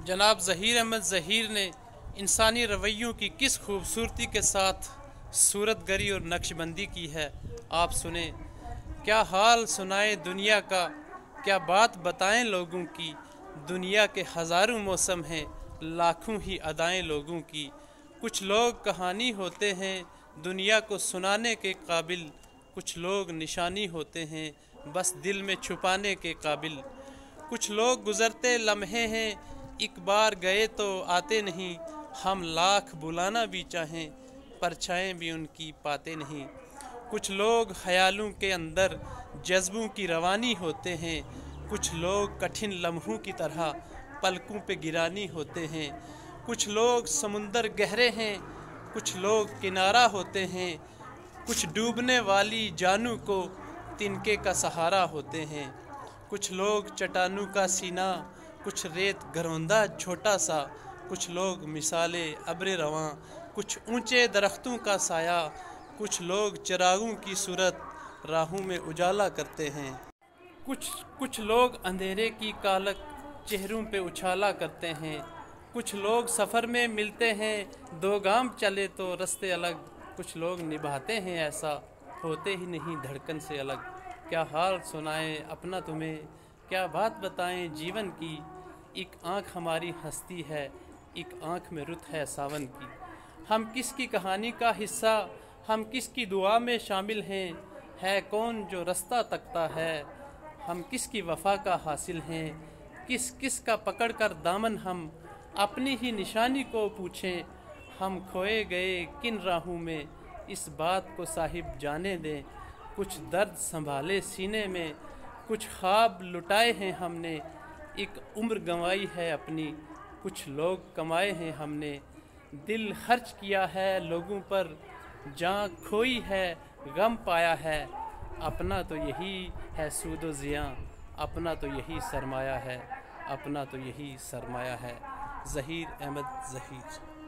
जनाब ज़हीर अहमद ज़हीर ने इंसानी रवैयों की किस खूबसूरती के साथ सूरतगरी और नक्शबंदी की है, आप सुने। क्या हाल सुनाए दुनिया का, क्या बात बताएं लोगों की। दुनिया के हज़ारों मौसम हैं, लाखों ही अदाएं लोगों की। कुछ लोग कहानी होते हैं दुनिया को सुनाने के काबिल, कुछ लोग निशानी होते हैं बस दिल में छुपाने के काबिल। कुछ लोग गुज़रते लम्हे हैं, एक बार गए तो आते नहीं। हम लाख बुलाना भी चाहें, परछाएं भी उनकी पाते नहीं। कुछ लोग ख्यालों के अंदर जज्बों की रवानी होते हैं, कुछ लोग कठिन लम्हों की तरह पलकों पे गिरानी होते हैं। कुछ लोग समुंदर गहरे हैं, कुछ लोग किनारा होते हैं, कुछ डूबने वाली जानू को तिनके का सहारा होते हैं। कुछ लोग चट्टानों का सीना, कुछ रेत घरौंदा छोटा सा, कुछ लोग मिसाले अब्र रवां, कुछ ऊंचे दरख्तों का साया, कुछ लोग चिरागों की सूरत राहों में उजाला करते हैं। कुछ कुछ लोग अंधेरे की कालक चेहरों पे उछाला करते हैं। कुछ लोग सफ़र में मिलते हैं, दो गाम चले तो रास्ते अलग। कुछ लोग निभाते हैं ऐसा, होते ही नहीं धड़कन से अलग। क्या हाल सुनाएं अपना तुम्हें, क्या बात बताएं जीवन की। एक आँख हमारी हंसती है, एक आँख में रुत है सावन की। हम किसकी कहानी का हिस्सा, हम किसकी दुआ में शामिल हैं। है कौन जो रास्ता तकता है, हम किसकी वफा का हासिल हैं। किस किस का पकड़ कर दामन हम अपनी ही निशानी को पूछें। हम खोए गए किन राहों में, इस बात को साहिब जाने दें। कुछ दर्द संभाले सीने में, कुछ ख्वाब लुटाए हैं हमने। एक उम्र गंवाई है अपनी, कुछ लोग कमाए हैं हमने। दिल खर्च किया है लोगों पर, जान खोई है गम पाया है। अपना तो यही है सूदो ज़ियां, अपना तो यही सरमाया है, अपना तो यही सरमाया है। ज़हीर अहमद ज़हीर।